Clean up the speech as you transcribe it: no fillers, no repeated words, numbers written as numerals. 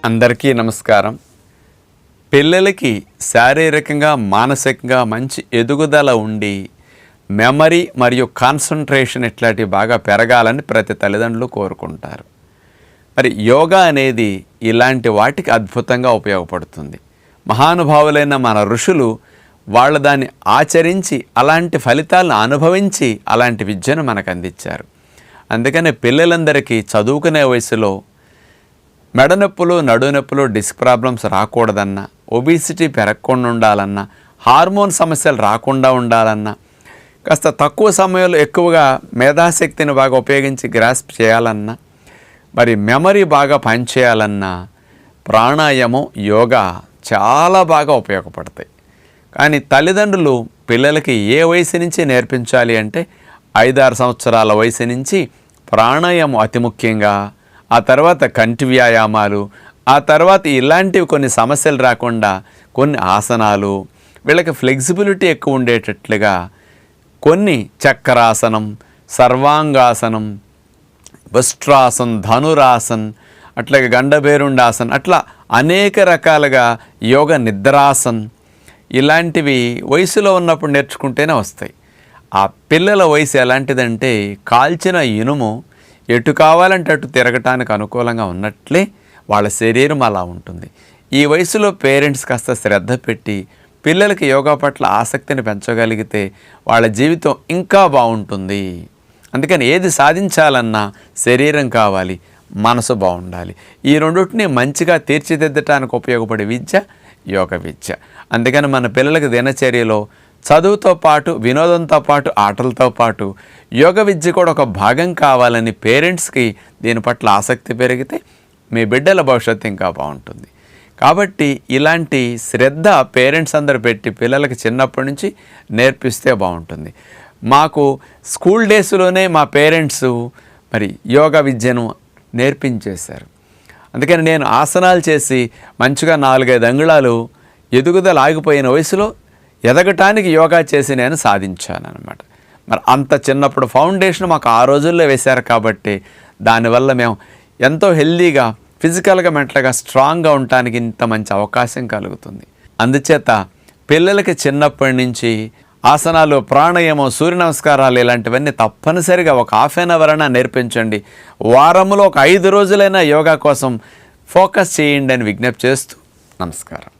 అందరికీ నమస్కారం. పిల్లలకి శారీరకంగా మానసికంగా మంచి ఎదుగుదల ఉండి మెమరీ మరియు కాన్సంట్రేషన్ ఇట్లాంటివి బాగా పెరగాలని ప్రతి తల్లిదండ్రులు కోరుకుంటారు. మరి యోగా అనేది ఇలాంటి వాటికి అద్భుతంగా ఉపయోగపడుతుంది. మహానుభావులైన మన ఋషులు వాళ్ళ దాన్ని ఆచరించి అలాంటి ఫలితాలను అనుభవించి అలాంటి విద్యను మనకు అందించారు. అందుకనే పిల్లలందరికీ చదువుకునే వయసులో మెడనొప్పులు, నడునొప్పులు, డిస్క్ ప్రాబ్లమ్స్ రాకూడదన్నా, ఒబిసిటీ పెరగకుండా ఉండాలన్నా, హార్మోన్ సమస్యలు రాకుండా ఉండాలన్నా, కాస్త తక్కువ సమయంలో ఎక్కువగా మేధాశక్తిని బాగా ఉపయోగించి గ్రాస్ప్ చేయాలన్నా, మరి మెమరీ బాగా పనిచేయాలన్నా ప్రాణాయామం, యోగా చాలా బాగా ఉపయోగపడతాయి. కానీ తల్లిదండ్రులు పిల్లలకి ఏ వయసు నుంచి నేర్పించాలి అంటే 5-6 సంవత్సరాల వయసు నుంచి ప్రాణాయామం అతి ముఖ్యంగా, ఆ తర్వాత కంటి వ్యాయామాలు, ఆ తర్వాత ఇలాంటివి కొన్ని సమస్యలు రాకుండా కొన్ని ఆసనాలు, వీళ్ళకి ఫ్లెక్సిబిలిటీ ఎక్కువ ఉండేటట్లుగా కొన్ని చక్రాసనం, సర్వాంగాసనం, వస్ట్రాసన్, ధనురాసన్, అట్లాగే గండభేరుండాసన్, అట్లా అనేక రకాలుగా యోగ నిద్రాసన్, ఇలాంటివి వయసులో ఉన్నప్పుడు నేర్చుకుంటేనే వస్తాయి. ఆ పిల్లల వయసు ఎలాంటిదంటే కాల్చిన ఇనుము ఎటు కావాలంటే అటు తిరగటానికి అనుకూలంగా ఉన్నట్లే వాళ్ళ శరీరం అలా ఉంటుంది. ఈ వయసులో పేరెంట్స్ కాస్త శ్రద్ధ పెట్టి పిల్లలకి యోగా పట్ల ఆసక్తిని పెంచగలిగితే వాళ్ళ జీవితం ఇంకా బాగుంటుంది. అందుకని ఏది సాధించాలన్నా శరీరం కావాలి, మనసు బాగుండాలి. ఈ రెండింటిని మంచిగా తీర్చిదిద్దటానికి ఉపయోగపడే విద్య యోగ విద్య. అందుకని మన పిల్లలకి దినచర్యలో చదువుతో పాటు, వినోదంతో పాటు, ఆటలతో పాటు యోగ విద్య కూడా ఒక భాగం కావాలని పేరెంట్స్కి దీని పట్ల ఆసక్తి పెరిగితే మీ బిడ్డల భవిష్యత్తు ఇంకా బాగుంటుంది. కాబట్టి ఇలాంటి శ్రద్ధ పేరెంట్స్ అందరూ పెట్టి పిల్లలకి చిన్నప్పటి నుంచి నేర్పిస్తే బాగుంటుంది. మాకు స్కూల్ డేస్లోనే మా పేరెంట్స్ మరి యోగా విద్యను నేర్పించేశారు. అందుకని నేను ఆసనాలు చేసి మంచిగా 4-5 అంగుళాలు ఎదుగుదల ఆగిపోయిన వయసులో ఎదగటానికి యోగా చేసి నేను సాధించాను అనమాట. మరి అంత చిన్నప్పుడు ఫౌండేషన్ మాకు ఆ రోజుల్లో వేశారు కాబట్టి దానివల్ల మేము ఎంతో హెల్దీగా, ఫిజికల్గా, మెంటల్గా స్ట్రాంగ్గా ఉండటానికి ఇంత మంచి అవకాశం కలుగుతుంది. అందుచేత పిల్లలకి చిన్నప్పటి నుంచి ఆసనాలు, ప్రాణాయామం, సూర్య నమస్కారాలు ఇలాంటివన్నీ తప్పనిసరిగా ఒక హాఫ్ అన్ అవర్ అయినా నేర్పించండి. వారంలో ఒక 5 రోజులైనా యోగా కోసం ఫోకస్ చేయండి అని విజ్ఞప్తి చేస్తూ నమస్కారం.